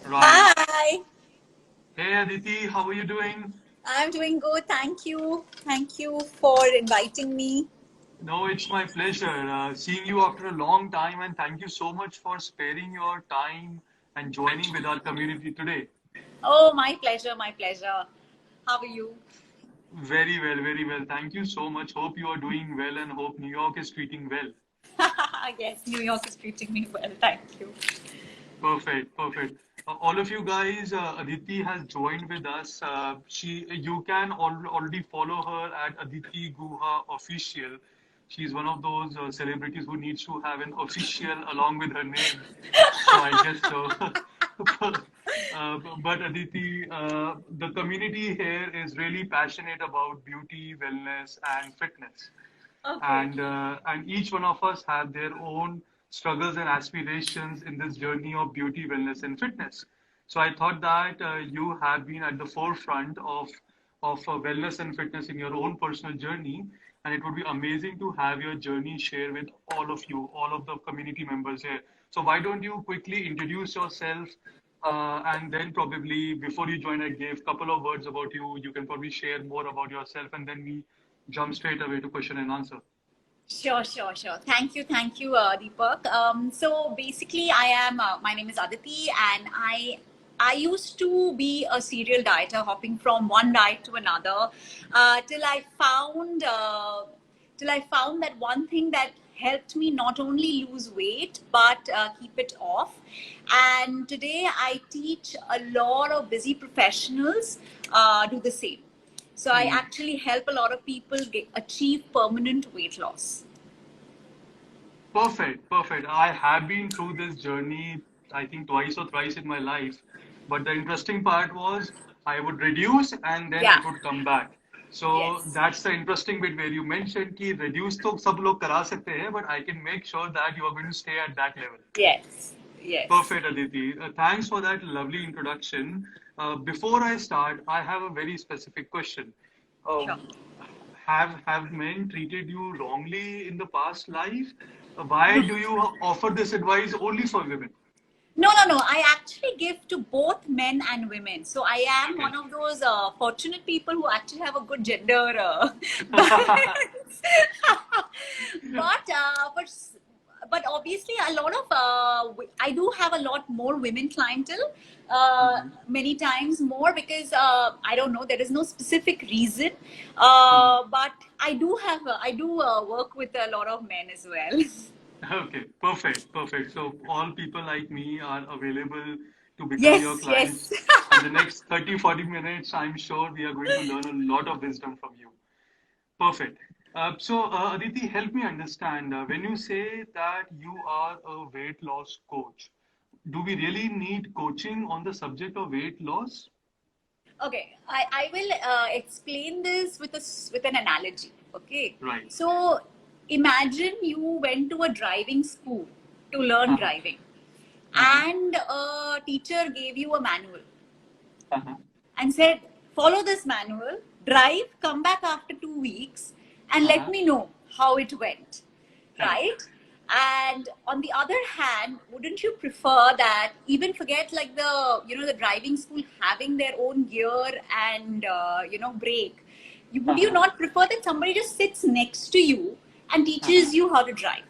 Right. Hi, Hey Aditi, how are you doing? I'm doing good. Thank you. Thank you for inviting me. No, it's my pleasure seeing you after a long time, and thank you so much for sparing your time and joining with our community today. Oh, my pleasure, my pleasure. How are you? Very well, very well. Thank you so much. Hope you are doing well and hope New York is treating well. Yes, New York is treating me well. Thank you. Perfect, perfect. All of you guys, Aditi has joined with us. You can already follow her at Aditi Guha official. She's one of those celebrities who needs to have an official along with her name. So I guess so. But Aditi, the community here is really passionate about beauty, wellness, and fitness, Okay. and each one of us have their own struggles and aspirations in this journey of beauty, wellness, and fitness. So I thought that you have been at the forefront of wellness and fitness in your own personal journey, and it would be amazing to have your journey share with all of you, all of the community members here. So why don't you quickly introduce yourself, and then probably before you join, I gave a couple of words about you. You can probably share more about yourself, and then we jump straight away to question and answer. Sure, sure, sure. Thank you, Deepak. So basically, my name is Aditi, and I used to be a serial dieter, hopping from one diet to another, till I found that one thing that helped me not only lose weight but keep it off. And today I teach a lot of busy professionals do the same. So I Hmm. actually help a lot of people achieve permanent weight loss. Perfect, perfect. I have been through this journey, I think twice or thrice in my life. But the interesting part was I would reduce and then Yeah. it would come back. So Yes. that's the interesting bit where you mentioned कि reduce तो सब लोग करा सकते हैं, but I can make sure that you are going to stay at that level. Yes. Yes. Perfect, Aditi. Thanks for that lovely introduction. Before I start, I have a very specific question. Sure. Um, have men treated you wrongly in the past life? Why do you offer this advice only for women? No, no, no. I actually give to both men and women. So I am Okay. one of those fortunate people who actually have a good gender balance. but, uh, but, but obviously, a lot of I do have a lot more women clientele. Mhm, Many times more because I don't know. There is no specific reason, mhm. but I do work with a lot of men as well. Okay, perfect, perfect. So all people like me are available to become your Yes, clients. yes. And the next 30, 40 minutes, I'm sure we are going to learn a lot of wisdom from you. Perfect. Aditi, help me understand. When you say that you are a weight loss coach, do we really need coaching on the subject of weight loss? Okay, I will explain this with with an analogy. Okay, Right. so imagine you went to a driving school to learn Uh-huh. driving, Uh-huh. and a teacher gave you a manual Uh-huh. and said, "Follow this manual, drive, come back after 2 weeks, and let Uh-huh. me know how it went." Correct. Right? And on the other hand, wouldn't you prefer that, even forget like the driving school having their own gear and brake, would you Uh-huh. not prefer that somebody just sits next to you and Uh-huh. teaches you how to drive?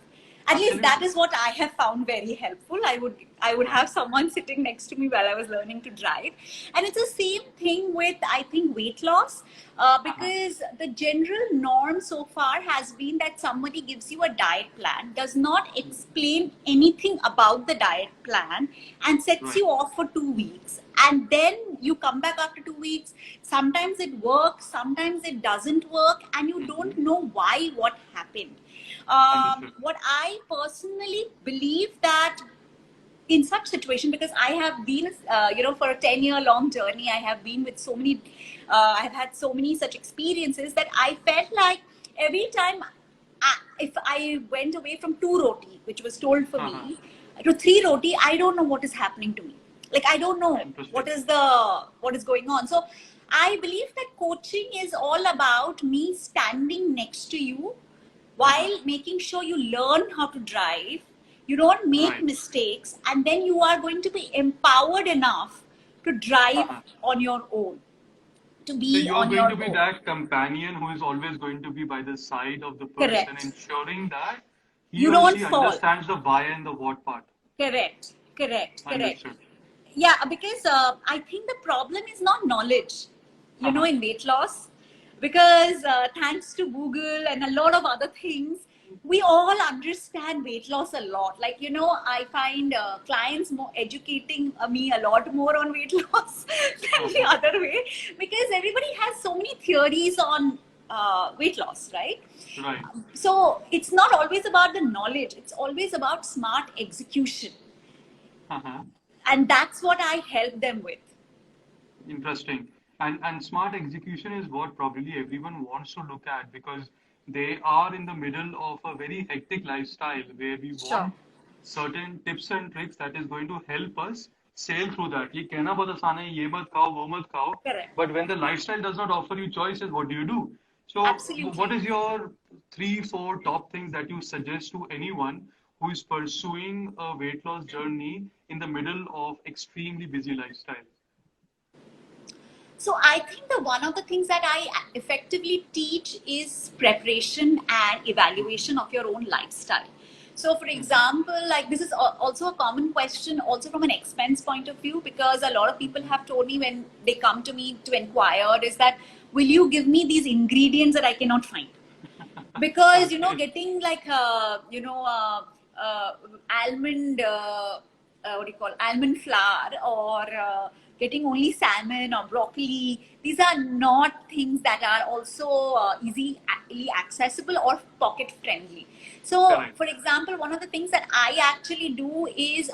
At least that Absolutely. is what I have found very helpful. I would have Right. someone sitting next to me while I was learning to drive. And it's the same thing with, I think, weight loss, Uh-huh. because the general norm so far has been that somebody gives you a diet plan, does not explain anything about the diet plan, and sets Right. you off for 2 weeks. And then you come back after 2 weeks. Sometimes it works, sometimes it doesn't work, and you Mm-hmm. don't know why, what happened. Understood. What I personally believe that in such situation, because I have been for a 10-year long journey, I have been with so many I've had so many such experiences that I felt like every time if I went away from 2 roti, which was told for Uh-huh. me, to 3 roti, I don't know what is happening to me. Like, I don't know Interesting. what is going on. So I believe that coaching is all about me standing next to you Uh-huh. while making sure you learn how to drive, You don't make Right. mistakes, and then you are going to be empowered enough to drive Uh-huh. on your own, to So be you are on going your to be own. that companion who is always going to be by the side of the person, Correct. ensuring that he You or don't she fall. understands the why and the what part. Correct. Correct. Correct. Understood. Yeah, because I think the problem is not knowledge, Uh-huh. in weight loss, because thanks to Google and a lot of other things, we all understand weight loss a lot. Like, I find clients more educating me a lot more on weight loss than the Uh-huh. other way, because everybody has so many theories on weight loss, right? Right. So it's not always about the knowledge, it's always about smart execution. Uh-huh. And that's what I help them with. Interesting. And smart execution is what probably everyone wants to look at because they are in the middle of a very hectic lifestyle where we Sure. want certain tips and tricks that is going to help us sail through that. ये कहना बहुत आसान है, ये मत खाओ, वो मत खाओ. Correct. But when the lifestyle does not offer you choices, what do you do? So, what Absolutely. is your three, four top things that you suggest to anyone who is pursuing a weight loss journey in the middle of extremely busy lifestyle? So I think that one of the things that I effectively teach is preparation and evaluation of your own lifestyle. So for Mhm. example, like this is also a common question also from an expense point of view, because a lot of people have told me when they come to me to inquire is that, will you give me these ingredients that I cannot find? Because Okay. getting like uh, almond what do you call, almond flour, or getting only salmon or broccoli, these are not things that are also easily accessible or pocket friendly. So Correct. for example, one of the things that I actually do is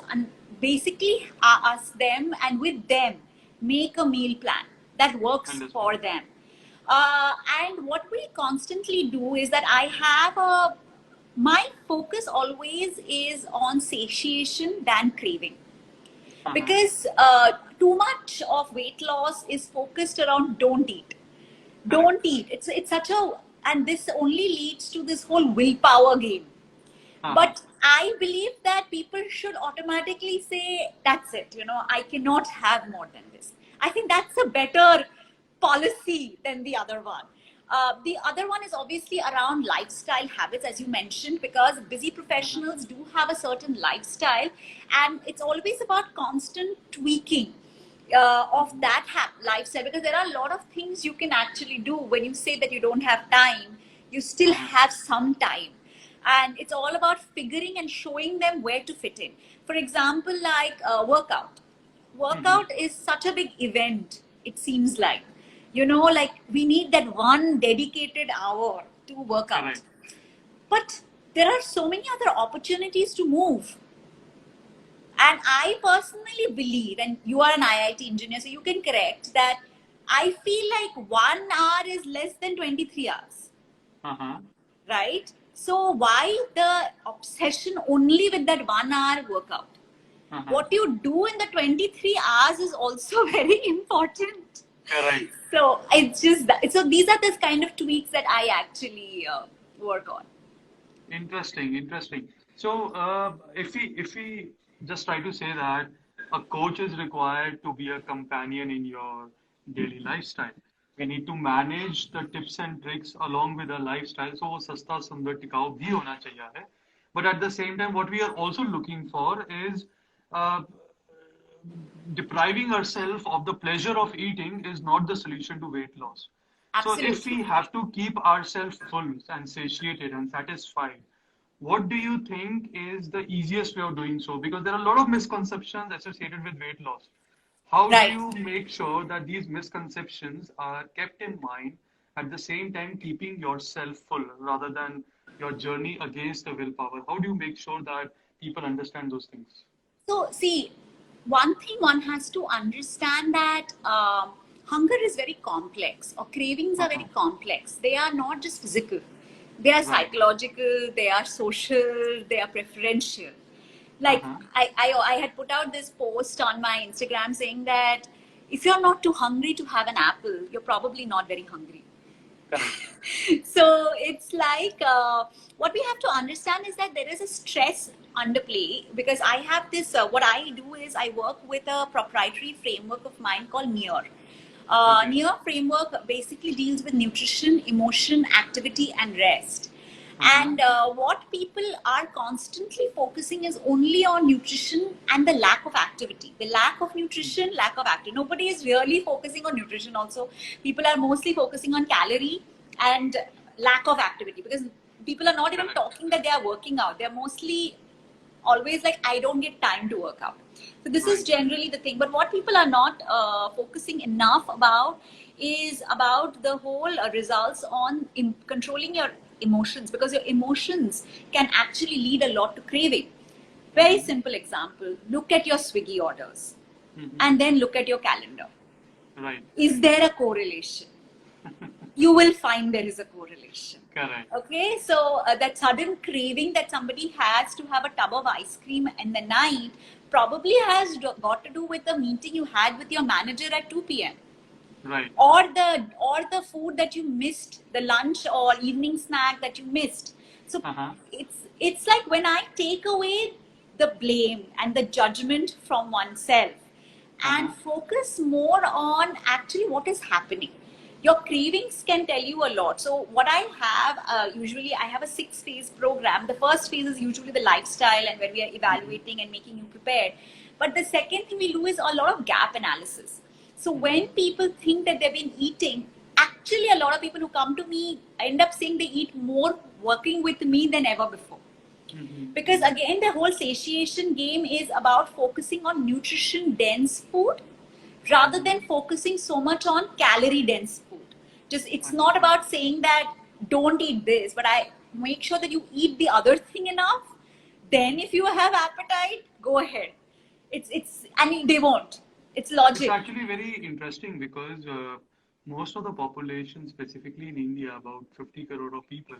basically ask them, and with them make a meal plan that works Understood. for them. And what we constantly do is that I have my focus always is on satiation than craving, Uh-huh. because too much of weight loss is focused around Correct. don't eat. It's such a, and this only leads to this whole willpower game. Uh-huh. But I believe that people should automatically say, that's it, I cannot have more than this. I think that's a better policy than the other one. The other one is obviously around lifestyle habits, as you mentioned, because busy Uh-huh. professionals do have a certain lifestyle, and it's always about constant tweaking of Mhm. that lifestyle, because there are a lot of things you can actually do. When you say that you don't have time, you still Uh-huh. have some time, and it's all about figuring and showing them where to fit in. For example, like Mhm. workout is such a big event, it seems like, like we need that one dedicated hour to work out, Correct. but there are so many other opportunities to move. And I personally believe, and you are an IIT engineer, so you can correct that, I feel like 1 hour is less than 23 hours, Uh-huh. right? So why the obsession only with that 1 hour workout? Uh-huh. What you do in the 23 hours is also very important. Correct. So it's just that. So these are the kind of tweaks that I actually work on. Interesting. Interesting. So, if we just try to say that a coach is required to be a companion in your daily lifestyle, we need to manage the tips and tricks along with our lifestyle. So, वो सस्ता सुंदर टिकाऊ भी होना चाहिए है. But at the same time, what we are also looking for is uh, depriving ourselves of the pleasure of eating is not the solution to weight loss. So if Absolutely. we have to keep ourselves full and satiated and satisfied, what do you think is the easiest way of doing so? Because there are a lot of misconceptions associated with weight loss. How do Right. you make sure that these misconceptions are kept in mind at the same time keeping yourself full rather than your journey against the willpower? How do you make sure that people understand those things? So, see, one thing one has to understand that hunger is very complex, or cravings are very Uh-huh. complex. They are not just physical, they are Right. psychological, they are social, they are preferential. Like, Uh-huh. I had put out this post on my Instagram saying that if you're not too hungry to have an apple, you're probably not very hungry. Correct. So it's like what we have to understand is that there is a stress. underplay, because I have this, what I do is I work with a proprietary framework of mine called NEAR. Okay. NEAR framework basically deals with nutrition, emotion, activity, and rest. Uh-huh. And what people are constantly focusing is only on nutrition and the lack of activity. The lack of nutrition, lack of activity. Nobody is really focusing on nutrition also. People are mostly focusing on calorie and lack of activity, because people are not even Correct. talking that they are working out. They're mostly always like, I don't get time to work out. So this is Right. generally the thing. But what people are not focusing enough about is about the whole results on controlling your emotions, because your emotions can actually lead a lot to craving. Very Mm-hmm. simple example: look at your Swiggy orders Mm-hmm. and then look at your calendar. Right. Is there a correlation? You will find there is a correlation. Correct. Okay, so that sudden craving that somebody has to have a tub of ice cream in the night probably has got to do with the meeting you had with your manager at 2 p.m. Right. or the food that you missed, the lunch or evening snack that you missed. So Uh-huh. it's like, when I take away the blame and the judgment from oneself Uh-huh. and focus more on actually what is happening, your cravings can tell you a lot. So what I have, usually I have a 6-phase program. The first phase is usually the lifestyle, and where we are Mm-hmm. evaluating and making you prepared. But the second thing we do is a lot of gap analysis. So Mm-hmm. when people think that they've been eating, actually a lot of people who come to me end up saying they eat more working with me than ever before. Mm-hmm. Because Mm-hmm. again, the whole satiation game is about focusing on nutrition dense food rather Mm-hmm. than focusing so much on calorie dense food. Just, it's not Understood. about saying that don't eat this, but I make sure that you eat the other thing enough. Then Mm-hmm. if you have appetite, go ahead. It's and they won't. It's It's logic. actually very interesting because most of the population, specifically in India, about 50 crore of people,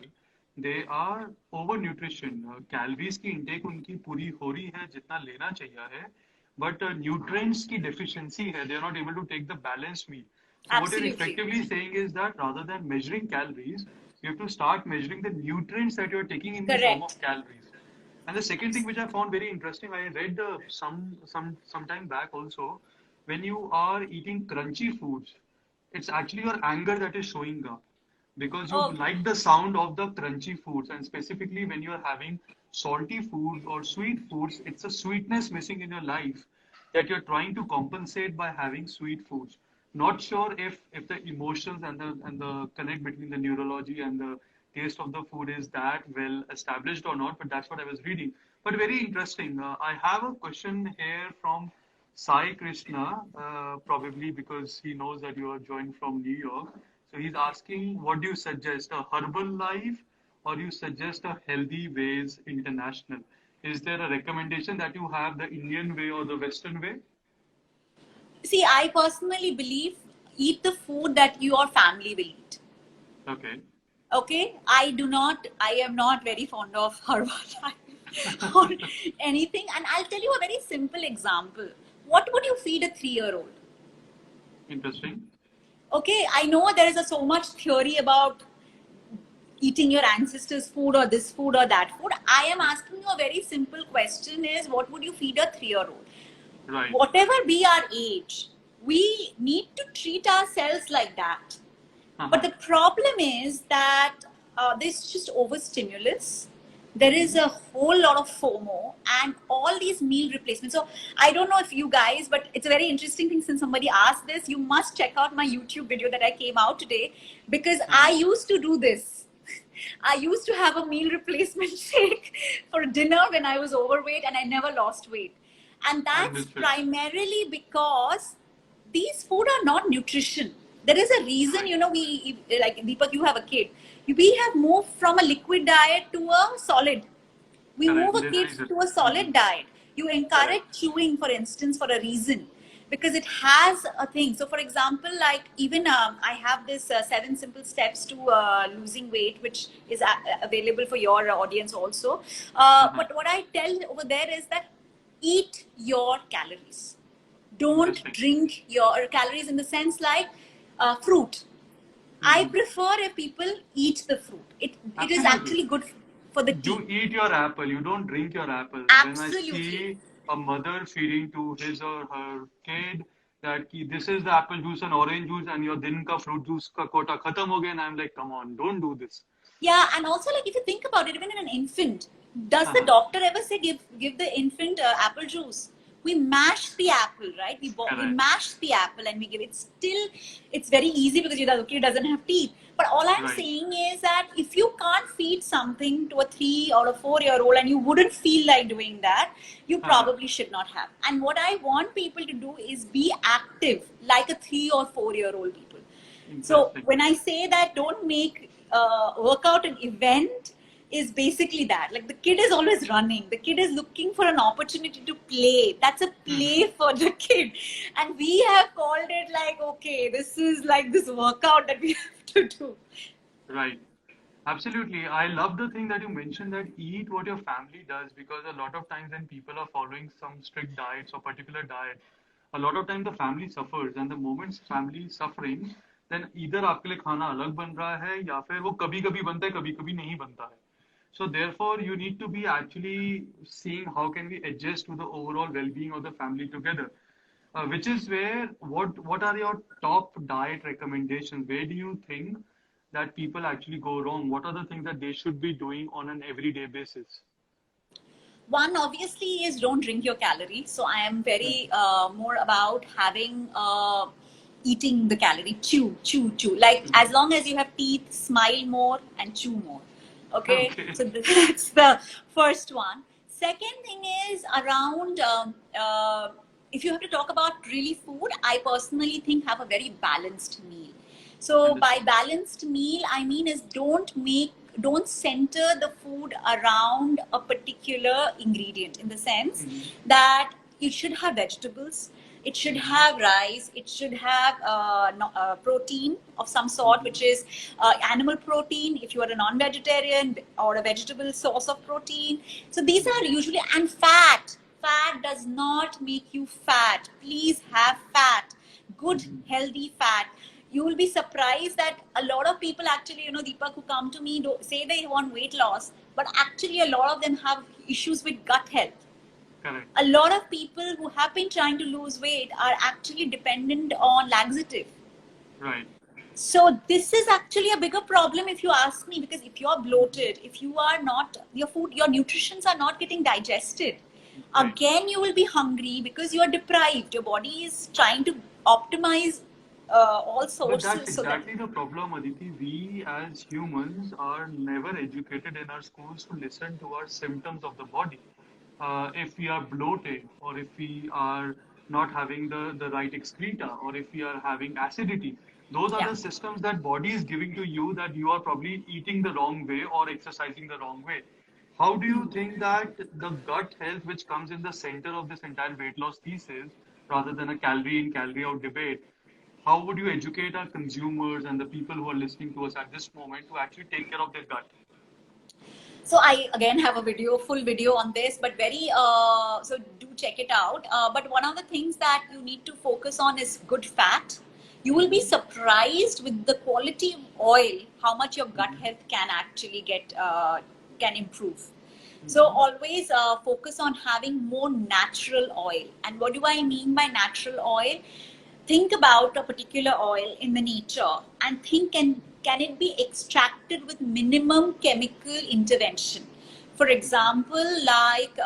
they are overnutrition. Calories की intake उनकी पूरी हो रही है जितना लेना चाहिए है, but nutrients की deficiency है. They are not able to take the balanced meal. So what you're Absolutely. effectively saying is that rather than measuring calories, you have to start measuring the nutrients that you're taking in the form Correct. of calories. And the second thing which I found very interesting, I read some time back also, when you are eating crunchy foods, it's actually your anger that is showing up because you Oh, like the sound of the crunchy foods, and specifically when you are having salty foods or sweet foods, it's a sweetness missing in your life that you're trying to compensate by having sweet foods. Not sure if the emotions and the connect between the neurology and the taste of the food is that well established or not, but that's what I was reading. But very interesting. I have a question here from Sai Krishna, probably because he knows that you are joined from New York. So he's asking, what do you suggest, a herbal life or you suggest a healthy ways international? Is there a recommendation that you have, the Indian way or the Western way? see, I personally believe, eat the food that your family will eat. Okay. Okay, I am not very fond of herbal or anything. And I'll tell you a very simple example. What would you feed a 3-year-old? Interesting. Okay, I know there is so much theory about eating your ancestors' food or this food or that food. I am asking you a very simple question: is what would you feed a 3-year-old? Right. Whatever be our age, we need to treat ourselves like that. But Uh-huh. the problem is that there's just overstimulus. There is Mm-hmm. a whole lot of FOMO and all these meal replacements. So I don't know if you guys, but it's a very interesting thing. Since somebody asked this, you must check out my YouTube video that I came out today, because I Uh-huh. used to do this. I used to have a meal replacement shake for dinner when I was overweight, and I never lost weight. And that's Understood. primarily because these food are not nutrition. There is a reason, Right. we, like Deepak, you have a kid. We have moved from a liquid diet to a solid. We Correct. move a kid Linearized. to a Mm-hmm. solid diet. You encourage Correct. chewing, for instance, for a reason, because it has a thing. So, for example, like even I have this 7 simple steps to losing weight, which is available for your audience also. Uh-huh. But what I tell over there is that eat your calories. Don't Interesting. drink your calories, in the sense like fruit. I Mm-hmm. prefer if people eat the fruit. It is Absolutely. actually good. for the You tea. eat your apple, you don't drink your apple. When I Absolutely. see a mother feeding to his or her kid that this is the apple juice and orange juice and your din ka fruit juice ka quota khatam ho gaya, and I'm like, come on, don't do this. Yeah, and also like if you think about it, even in an infant, does the Haha, doctor ever say give the infant apple juice? We mash the apple, right? We correct. mash the apple and we give it. Still, it's very easy because the kid doesn't have teeth. But all I'm Right. saying is that if you can't feed something to a 3 or a 4-year-old and you wouldn't feel like doing that, you Haha, probably should not have. And what I want people to do is be active like a 3 or 4-year-old people. So interesting. when I say that don't make workout an event, is basically that. Like the kid is always running. The kid is looking for an opportunity to play. That's a Mhm. play for the kid. And we have called it like, okay, this is like this workout that we have to do. Right. Absolutely. I love the thing that you mentioned, that eat what your family does, because a lot of times when people are following some strict diets or particular diet, a lot of times the family suffers, and the moment family is suffering, then either आपके लिए खाना अलग बन रहा है या फिर वो कभी कभी बनता है कभी कभी नहीं बनता है. So therefore you need to be actually seeing how can we adjust to the overall well-being of the family together. Which is where what are your top diet recommendations? Where do you think that people actually go wrong? What are the things that they should be doing on an everyday basis? One obviously is don't drink your calories. So I am very more about having eating the calorie, chew. Like as long as you have teeth, smile more and chew more. Okay, Okay. so that's the first one. Second thing is around if you have to talk about really food, I personally think have a very balanced meal. So by Understood. balanced meal, I mean is don't center the food around a particular ingredient, in the sense Mm-hmm. that it should have vegetables, it should Mm-hmm. have rice, it should have protein of some sort, Mm-hmm. which is animal protein if you are a non-vegetarian, or a vegetable source of protein. So these are usually, and fat does not make you fat. Please have fat, good Mm-hmm. healthy fat. You will be surprised that a lot of people actually, Deepak, who come to me say they want weight loss, but actually a lot of them have issues with gut health. Correct. A lot of people who have been trying to lose weight are actually dependent on laxative. Right. So this is actually a bigger problem if you ask me, because if you're bloated, if you are not, your nutritions are not getting digested, Right. again you will be hungry because you are deprived. Your body is trying to optimize all But that's sources so that. exactly the problem, Aditi. We as humans are never educated in our schools to listen to our symptoms of the body. If we are bloated, or if we are not having the right excreta, or if we are having acidity, those are Yeah. the systems that body is giving to you that you are probably eating the wrong way or exercising the wrong way. How do you think that the gut health, which comes in the center of this entire weight loss thesis, rather than a calorie in, calorie out debate, how would you educate our consumers and the people who are listening to us at this moment to actually take care of their gut? So I again have a full video on this, but very so do check it out. But one of the things that you need to focus on is good fat. You will be Mm-hmm. surprised with the quality of oil, how much your gut Mm-hmm. health can actually can improve. So Mm-hmm. always focus on having more natural oil. And what do I mean by natural oil? Think about a particular oil in the nature and think, can it be extracted with minimum chemical intervention? For example, like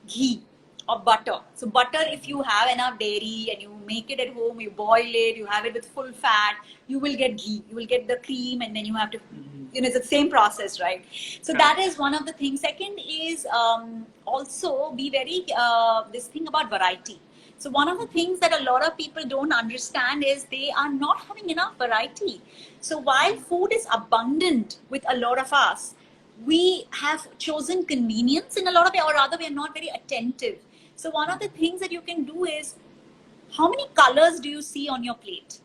ghee or butter. So butter, if you have enough dairy and you make it at home, you boil it, you have it with full fat, you will get ghee, you will get the cream, and then you have to, Mm-hmm. it's the same process, right? So that Correct. is one of the things. Second is also be very this thing about variety. So one of the things that a lot of people don't understand is they are not having enough variety. So while food is abundant with a lot of us, we have chosen convenience in a lot of it, or rather we are not very attentive. So one of the things that you can do is, how many colors do you see on your plate?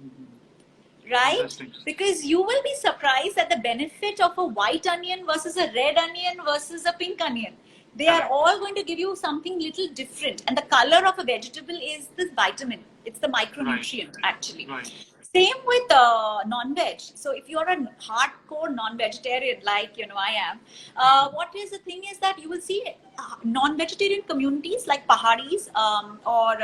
Mm-hmm. Right? Interesting. Because you will be surprised at the benefit of a white onion versus a red onion versus a pink onion. They are Correct. all going to give you something little different. And the color of a vegetable is this vitamin. It's the Right. micronutrient, actually. Right. Same with non-veg. So if you're a hardcore non-vegetarian, like I am, what is the thing is that you will see non-vegetarian communities like Paharis or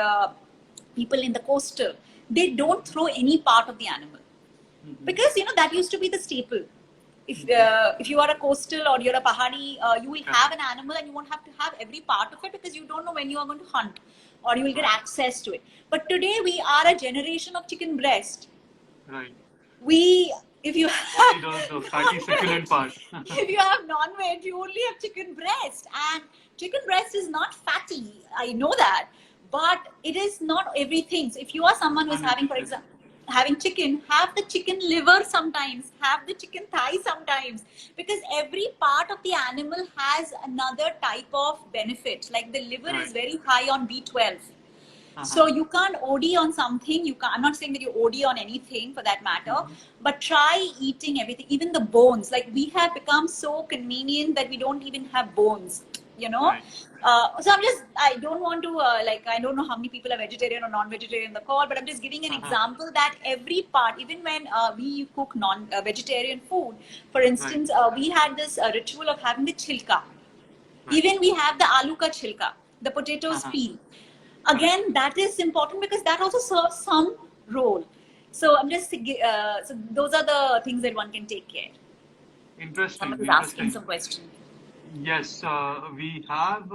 people in the coastal. They don't throw any part of the animal because that used to be the staple. If you are a coastal or you're a Pahari, you will have an animal and you won't have to have every part of it because you don't know when you are going to hunt or you will get access to it. But today we are a generation of chicken breast. Right. If you have the fatty succulent part. if you have non-veg, you only have chicken breast, and chicken breast is not fatty. I know that, but it is not everything. So if you are someone who is having, for example, having chicken, have the chicken liver sometimes, have the chicken thigh sometimes, because every part of the animal has another type of benefit. Like the liver is very high on B12. So you can't OD on something. I'm not saying that you OD on anything for that matter, but try eating everything, even the bones. Like we have become so convenient that we don't even have bones, So I don't want to, I don't know how many people are vegetarian or non-vegetarian in the call, but I'm just giving an example that every part, even when we cook non-vegetarian food, for instance, we had this ritual of having the chilka. Even we have the aloo ka chilka, the potatoes peel. Again, that is important because that also serves some role. So I'm just so those are the things that one can take care. Interesting. Someone is asking some question. Yes, we have.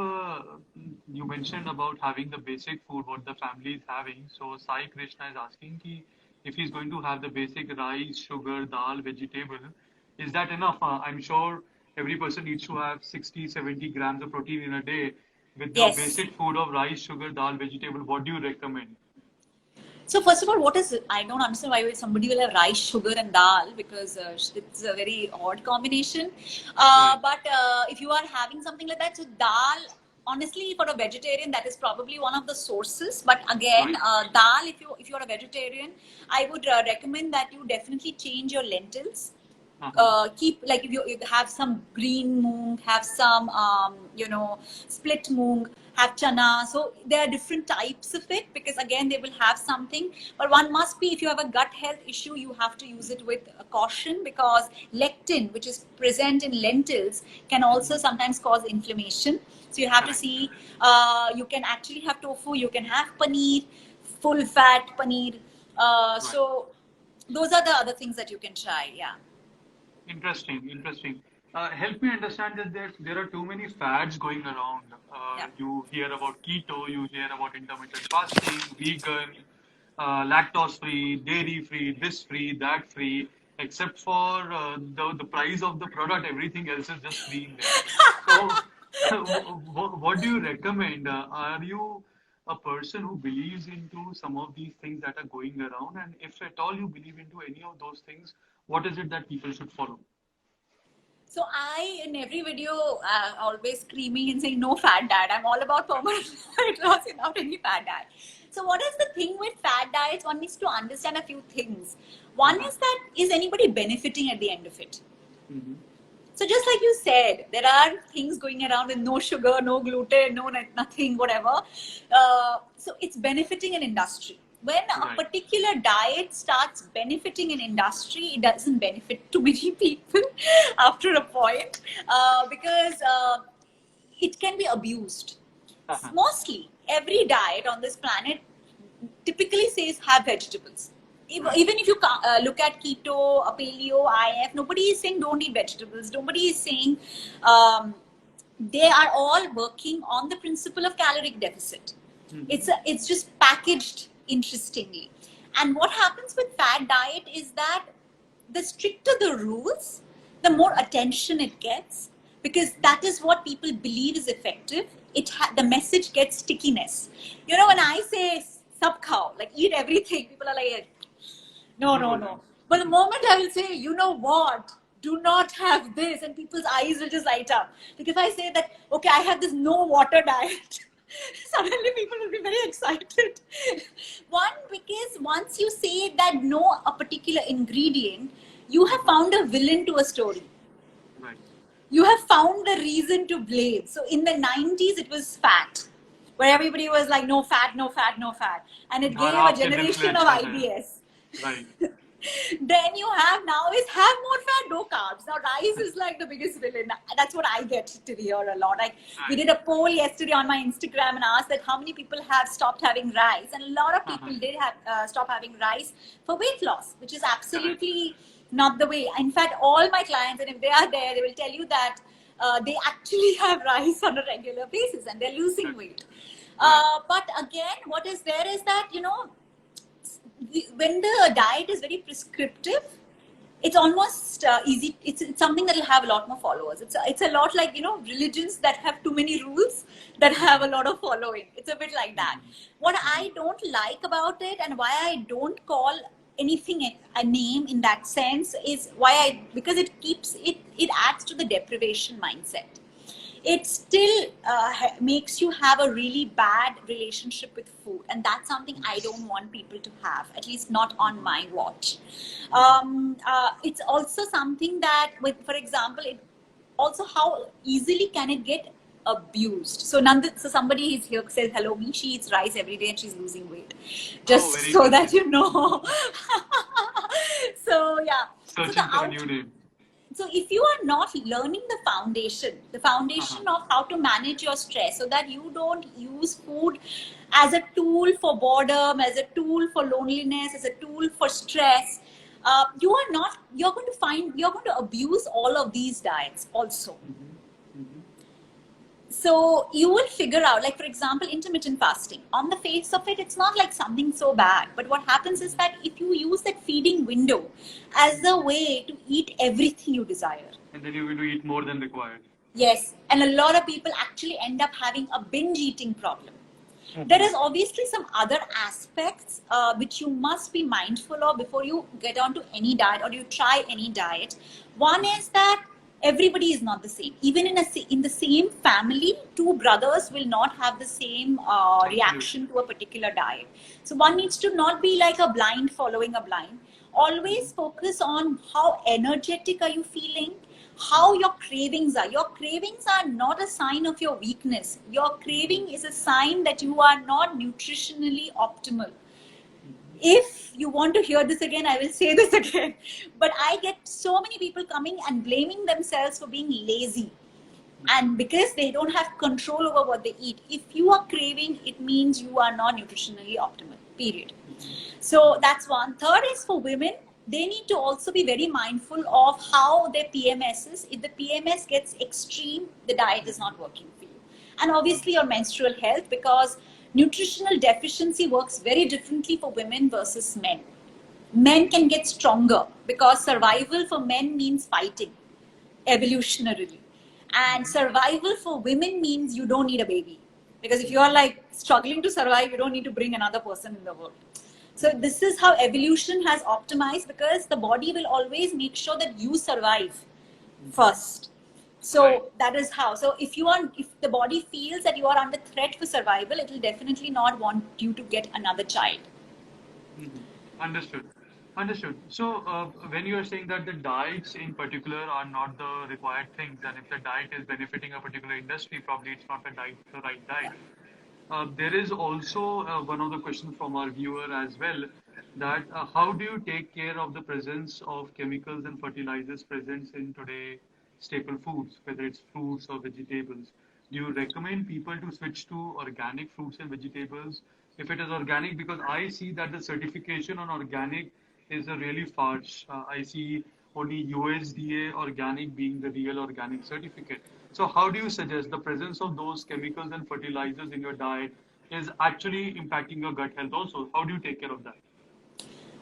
You mentioned about having the basic food what the family is having. So Sai Krishna is asking if he's going to have the basic rice, sugar, dal, vegetable, is that enough? I'm sure every person needs to have 60, 70 grams of protein in a day. With the basic food of rice, sugar, dal, vegetable, what do you recommend? So first of all, I don't understand why somebody will have rice, sugar and dal because it's a very odd combination. But if you are having something like that, so dal, honestly, for a vegetarian, that is probably one of the sources. But again, dal, if you're a vegetarian, I would recommend that you definitely change your lentils. Keep, like, if you have some green moong, have some split moong, have chana. So there are different types of it because again they will have something, but one must be, if you have a gut health issue, you have to use it with caution because lectin, which is present in lentils, can also sometimes cause inflammation. So you have to see, you can actually have tofu, you can have paneer, full fat paneer. So those are the other things that you can try. Interesting. Help me understand that there are too many fads going around. You hear about keto, you hear about intermittent fasting, vegan, lactose-free, dairy-free, this free, that free. Except for the price of the product, everything else is just free in there. So, what do you recommend? Are you a person who believes into some of these things that are going around? And if at all you believe into any of those things, what is it that people should follow? So I, in every video, always screaming and saying no fat diet. I'm all about permanent weight loss without any fat diet. So what is the thing with fat diets? One needs to understand a few things. One is that, is anybody benefiting at the end of it? So just like you said, there are things going around with no sugar, no gluten, no nothing, whatever. So it's benefiting an industry. When a particular diet starts benefiting an industry, it doesn't benefit too many people after a point because it can be abused. Mostly, every diet on this planet typically says have vegetables. Even if you look at keto, paleo, IF, nobody is saying don't eat vegetables. Nobody is saying they are all working on the principle of caloric deficit. It's just packaged interestingly. And what happens with fad diet is that the stricter the rules, the more attention it gets, because that is what people believe is effective. The message gets stickiness. When I say sab khao, like eat everything, people are like, no. But the moment I will say, you know what, do not have this, and people's eyes will just light up. Like if I say that, okay, I have this no water diet, suddenly people will be very excited. One, because once you say that no a particular ingredient, you have found a villain to a story. You have found a reason to blame. So in the 90s, it was fat, where everybody was like, no fat. And it gave a generation of IBS. Right. Then you have now is have more fat, no carbs. Now rice is like the biggest villain. That's what I get to hear a lot. Like we did a poll yesterday on my Instagram and asked that how many people have stopped having rice, and a lot of people did have stop having rice for weight loss, which is absolutely not the way. In fact, all my clients, and if they are there, they will tell you that they actually have rice on a regular basis and they're losing weight. But again, what is there is that, when the diet is very prescriptive, it's almost easy. It's something that will have a lot more followers. It's a lot like, religions that have too many rules that have a lot of following. It's a bit like that. What I don't like about it, and why I don't call anything a name in that sense, is because it adds to the deprivation mindset. It still makes you have a really bad relationship with food, and that's something I don't want people to have, at least not on my watch. It's also something that, for example, it also how easily can it get abused. So somebody is here says, hello, me, she eats rice every day and she's losing weight, just so good. That you know. So yeah, searching for a new name. So if you are not learning the foundation of how to manage your stress, so that you don't use food as a tool for boredom, as a tool for loneliness, as a tool for stress, you're going to abuse all of these diets also. So you will figure out, like for example, intermittent fasting. On the face of it, it's not like something so bad. But what happens is that if you use that feeding window as a way to eat everything you desire, and then you're going to eat more than required. Yes, and a lot of people actually end up having a binge eating problem. There is obviously some other aspects which you must be mindful of before you get onto any diet or you try any diet. One is that everybody is not the same. Even in the same family, two brothers will not have the same reaction to a particular diet. So one needs to not be like a blind following a blind. Always focus on how energetic are you feeling, how your cravings are. Your cravings are not a sign of your weakness. Your craving is a sign that you are not nutritionally optimal. If you want to hear this again, I will say this again. But I get so many people coming and blaming themselves for being lazy. And because they don't have control over what they eat. If you are craving, it means you are not nutritionally optimal, period. So that's one. Third is for women. They need to also be very mindful of how their PMS is. If the PMS gets extreme, the diet is not working for you. And obviously your menstrual health, because nutritional deficiency works very differently for women versus men. Men can get stronger because survival for men means fighting evolutionarily. And survival for women means you don't need a baby. Because if you are like struggling to survive, you don't need to bring another person in the world. So this is how evolution has optimized, because the body will always make sure that you survive first. So that is how. So if the body feels that you are under threat for survival, it will definitely not want you to get another child. Understood. So when you are saying that the diets in particular are not the required things, and if the diet is benefiting a particular industry, probably it's not the right diet. There is also one of the questions from our viewer as well, that how do you take care of the presence of chemicals and fertilizers present in today staple foods, whether it's fruits or vegetables? Do you recommend people to switch to organic fruits and vegetables if it is organic? Because I see that the certification on organic is a really farce. I see only USDA organic being the real organic certificate. So how do you suggest the presence of those chemicals and fertilizers in your diet is actually impacting your gut health also? How do you take care of that?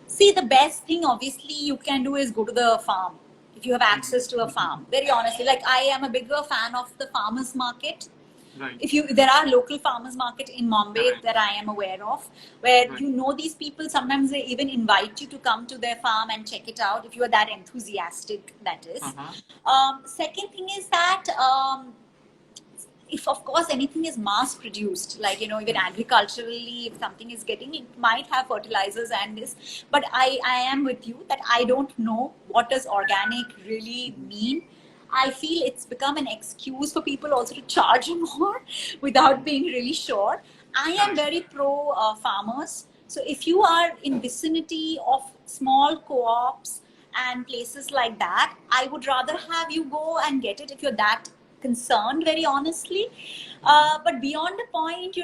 See, the best thing obviously you can do is go to the farm. If you have access to a farm, very honestly, like I am a bigger fan of the farmers market. Right. There are local farmers market in Mumbai that I am aware of, where you know these people, sometimes they even invite you to come to their farm and check it out if you are that enthusiastic, that is. Second thing is that if of course anything is mass produced, like even agriculturally, if something is getting, it might have fertilizers and this, but I am with you that I don't know what does organic really mean. I feel it's become an excuse for people also to charge more without being really sure. I am very pro farmers. So if you are in vicinity of small co-ops and places like that, I would rather have you go and get it if you're that concerned, very honestly. But beyond the point,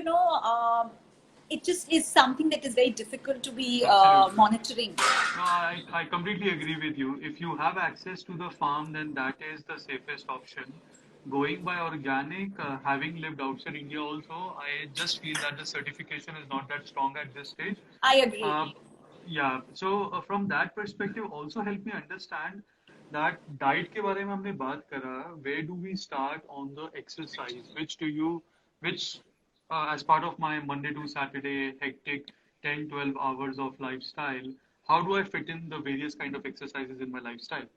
it just is something that is very difficult to be Absolutely. monitoring. No, I completely agree with you. If you have access to the farm, then that is the safest option. Going by organic, having lived outside India also, I just feel that the certification is not that strong at this stage. I agree. Uh, yeah, so from that perspective, also help me understand that diet के बारे में हमने बात करा. Where do we start on the exercise? Which as part of my Monday to Saturday hectic 10, 12 hours of lifestyle, how do I fit in the various kind of exercises in my lifestyle?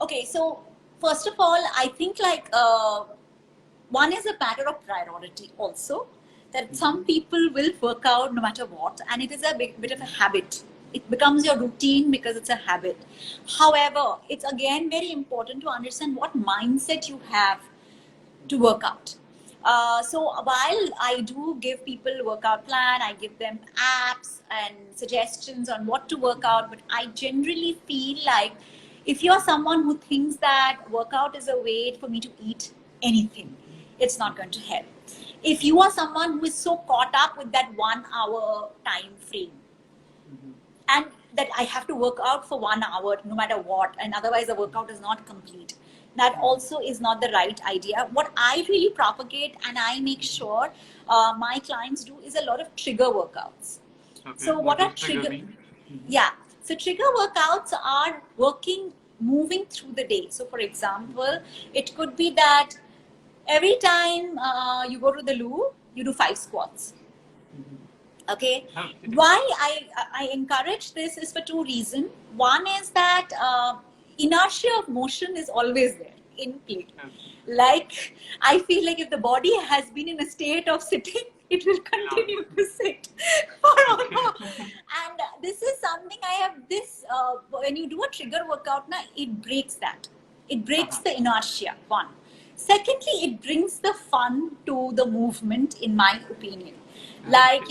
Okay, so first of all, I think like one is a matter of priority also, that some people will work out no matter what, and it is a bit of a habit. It becomes your routine because it's a habit. However, it's again very important to understand what mindset you have to work out. So while I do give people workout plan, I give them apps and suggestions on what to work out, but I generally feel like if you're someone who thinks that workout is a way for me to eat anything, it's not going to help. If you are someone who is so caught up with that 1 hour time frame, and that I have to work out for 1 hour no matter what, and otherwise the workout is not complete, that also is not the right idea. What I really propagate and I make sure my clients do is a lot of trigger workouts. Okay, So what what are does trigger mean? yeah, so trigger workouts are moving through the day. So for example, it could be that every time you go to the loo, you do 5 squats. Okay. Okay. Why I encourage this is for two reasons. One is that inertia of motion is always there in play. Like, I feel like if the body has been in a state of sitting, it will continue to sit forever. And this is something I have this when you do a trigger workout now, it breaks that. It breaks the inertia. One. Secondly, it brings the fun to the movement, in my opinion. Like,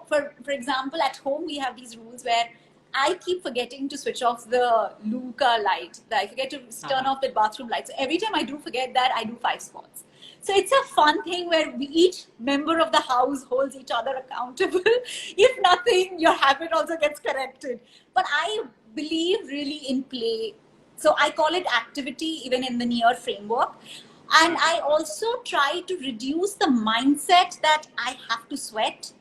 for example, at home we have these rules where I keep forgetting to switch off the Luca light. I forget to turn off the bathroom light. So every time I do forget that, I do 5 squats. So it's a fun thing where each member of the house holds each other accountable. If nothing, your habit also gets corrected. But I believe really in play. So I call it activity even in the near framework. And I also try to reduce the mindset that I have to sweat.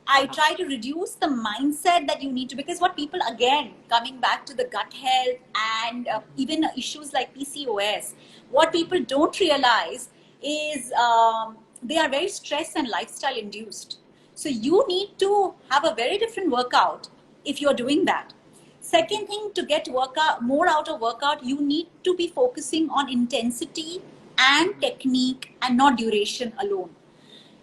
I try to reduce the mindset that you need to, because what people, again, coming back to the gut health and even issues like PCOS, what people don't realize is they are very stress and lifestyle induced. So you need to have a very different workout if you're doing that. Second thing, to get more out of workout, you need to be focusing on intensity and technique and not duration alone.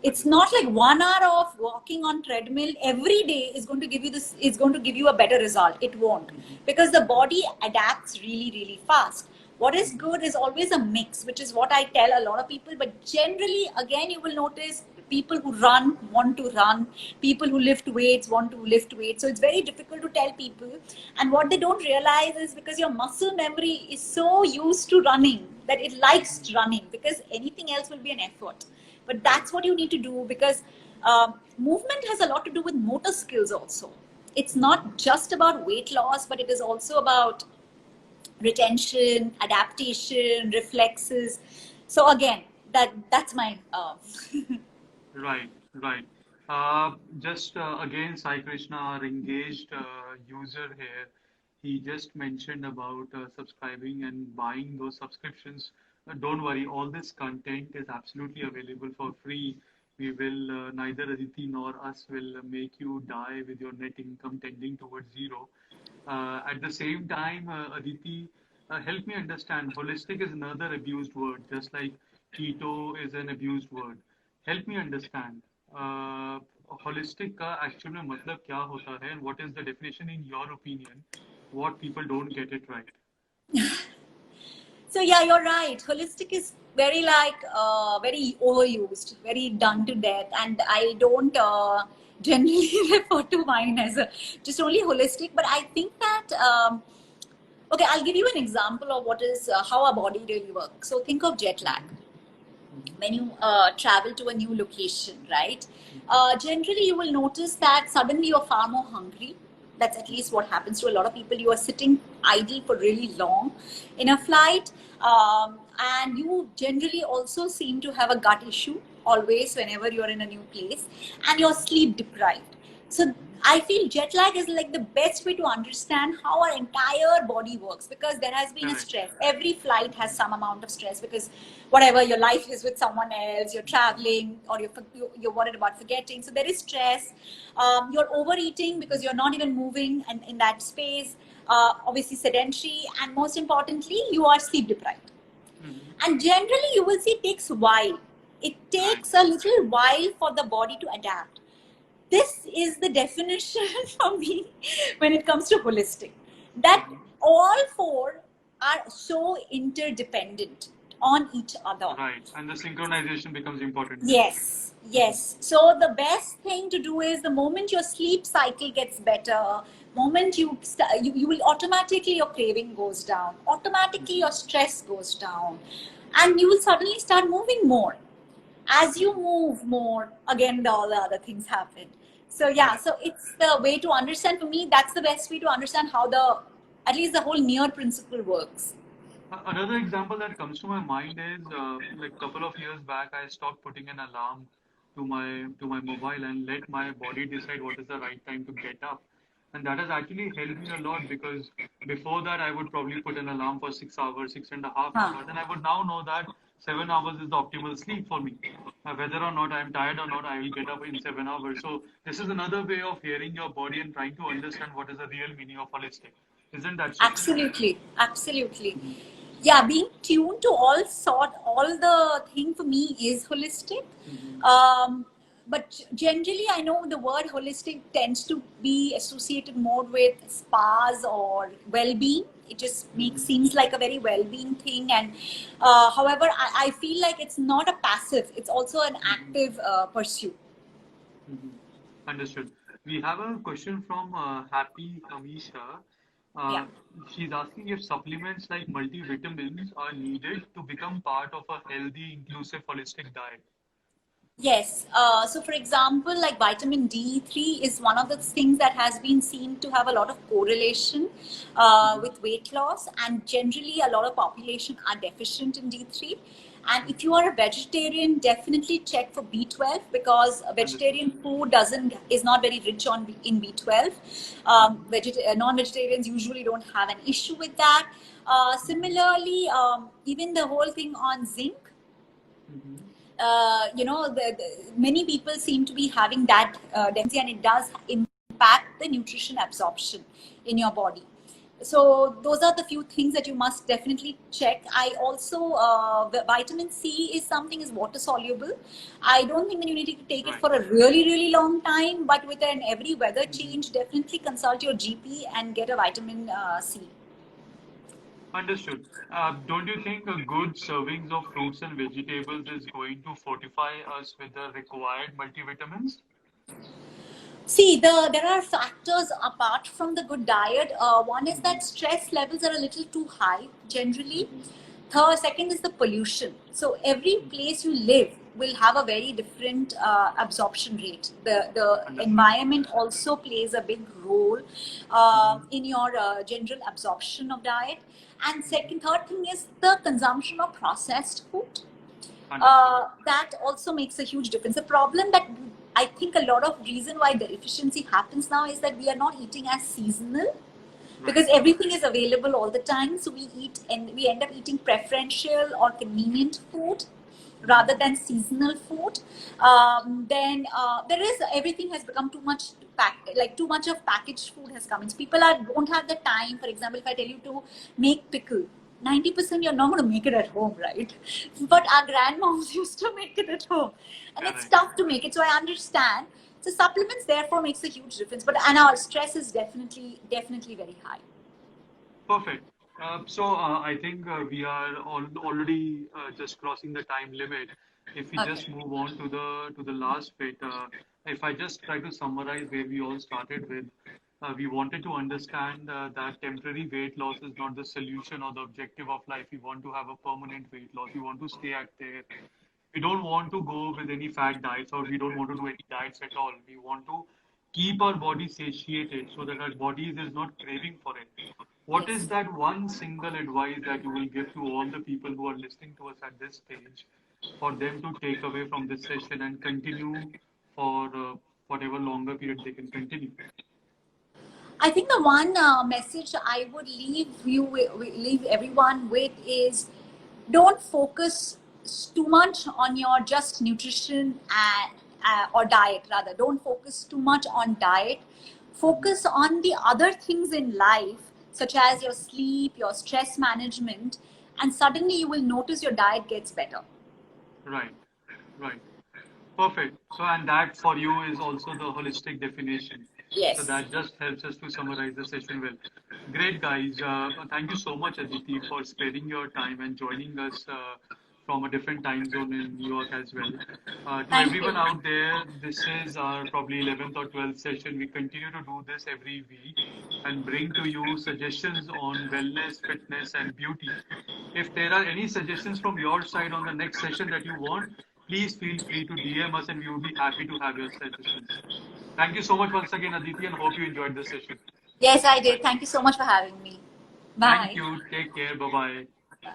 It's not like 1 hour of walking on treadmill every day is going to give you this, is going to give you a better result. It won't, because the body adapts really, really fast. What is good is always a mix, which is what I tell a lot of people. But generally, again, you will notice people who run want to run, people who lift weights want to lift weights. So it's very difficult to tell people. And what they don't realize is because your muscle memory is so used to running that it likes running, because anything else will be an effort. But that's what you need to do, because movement has a lot to do with motor skills also. It's not just about weight loss, but it is also about retention, adaptation, reflexes. So again, that's my Right, right. Just again, Sai Krishna, our engaged user here, he just mentioned about subscribing and buying those subscriptions. Don't worry, all this content is absolutely available for free. We will, neither Aditi nor us will make you die with your net income tending towards zero. At the same time, Aditi, help me understand, holistic is another abused word, just like keto is an abused word. Help me understand, holistic का actual में मतलब क्या होता है, and what is the definition in your opinion? What people don't get it right. So yeah, you're right. Holistic is very like very overused, very done to death, and I don't generally refer to mine as a just only holistic. But I think that okay, I'll give you an example of what is how our body really works. So think of jet lag when you travel to a new location, right? Generally, you will notice that suddenly you're far more hungry. That's at least what happens to a lot of people. You are sitting idle for really long in a flight, and you generally also seem to have a gut issue always whenever you're in a new place, and you're sleep deprived. So I feel jet lag is like the best way to understand how our entire body works, because there has been a Correct. stress. Every flight has some amount of stress, because whatever your life is with someone else, you're traveling, or you're worried about forgetting. So there is stress. You're overeating because you're not even moving and in that space. Obviously sedentary, and most importantly, you are sleep deprived. Mm-hmm. And generally, you will see it takes a while. It Right. takes a little while for the body to adapt. This is the definition for me when it comes to holistic, that Mm-hmm. all four are so interdependent on each other. Right. And the synchronization becomes important there. Yes, yes. So the best thing to do is the moment your sleep cycle gets better, moment you will automatically, your craving goes down, automatically your stress goes down, and you will suddenly start moving more. As you move more, again, all the other things happen. So yeah, Correct. so it's the way to understand. For me, that's the best way to understand how at least the whole near principle works. Another example that comes to my mind is like a couple of years back, I stopped putting an alarm to my mobile and let my body decide what is the right time to get up. And that has actually helped me a lot, because before that I would probably put an alarm for 6 hours, 6.5 hours, and I would now know that 7 hours is the optimal sleep for me. Whether or not I am tired or not, I will get up in 7 hours. So this is another way of hearing your body and trying to understand what is the real meaning of holistic. Isn't that so? Absolutely, absolutely. Mhm. Yeah, being tuned to all the thing for me is holistic. Mhm. But generally, I know the word holistic tends to be associated more with spas or well-being. It just makes Mhm. seems like a very well-being thing, and however, I feel like it's not a passive; it's also an Mhm. active pursuit. Mhm. Understood. We have a question from Happy Amisha. Yeah. Uh, she's asking if supplements like multivitamins are needed to become part of a healthy, inclusive, holistic diet. Yes. So, for example, like vitamin D3 is one of the things that has been seen to have a lot of correlation Mhm. with weight loss, and generally, a lot of population are deficient in D3. And if Mhm. you are a vegetarian, definitely check for B12, because a Understood. vegetarian food doesn't is not very rich on in B12. Mhm. Non-vegetarians usually don't have an issue with that. Mhm. Similarly, even the whole thing on zinc, Mhm. many people seem to be having that deficiency, and it does impact the nutrition absorption in your body. So those are the few things that you must definitely check. I also the vitamin C is something is water soluble. I don't think that you need to take it Right. for a really long time, but with an every weather Mhm. change, definitely consult your GP and get a vitamin C. Understood. Don't you think a good servings of fruits and vegetables is going to fortify us with the required multivitamins? See, there are factors apart from the good diet. One is Mhm. that stress levels are a little too high generally. Mhm. Second is the pollution. So every Mhm. place you live will have a very different absorption rate. The Understood. environment also plays a big role Mhm. in your general absorption of diet. And Mhm. third thing is the consumption of processed food. Understood. That also makes a huge difference. The problem that I think a lot of reason why the efficiency happens now is that we are not eating as seasonal, Right. because everything is available all the time. So we eat and we end up eating preferential or convenient food rather Mhm. than seasonal food. Then there is everything has become too much like too much of packaged food has come in. So people don't have the time. For example, if I tell you to make pickle, 90% you're not going to make it at home, right? But our grandmoms used to make it at home, and it's Correct. tough to make it. So I understand. So supplements therefore makes a huge difference. But and our stress is definitely very high. Perfect. I think we are already just crossing the time limit. If we Okay. just move on to the last bit, if I just try to summarize where we all started with, we wanted to understand that temporary weight loss is not the solution or the objective of life. We want to have a permanent weight loss. We want to stay at there. We don't want to go with any fat diets, or we don't want to do any diets at all. We want to keep our body satiated so that our bodies is not craving for it. What is Yes. that one single advice that you will give to all the people who are listening to us at this stage for them to take away from this session and continue for whatever longer period they can continue? I think the one message I would leave everyone with is don't focus too much on your just nutrition and or diet rather. Don't focus too much on diet. Mhm. Focus on the other things in life, such as your sleep, your stress management, and suddenly you will notice your diet gets better. Right, right. Perfect. So, and that for you is also the holistic definition. So Yes. that just helps us to summarize the session well. Great, guys. Thank you so much, Aditi, for sparing your time and joining us from a different time zone in New York as well. To Thank everyone you. out there, this is our probably 11th or 12th session. We continue to do this every week and bring to you suggestions on wellness, fitness, and beauty. If there are any suggestions from your side on the next session that you want, please feel free to DM us and we would be happy to have your suggestions. Thank you so much once again, Aditi, and hope you enjoyed this session. Yes, I did. Thank you so much for having me. Thank Bye. you. Take care. Bye bye. Bye.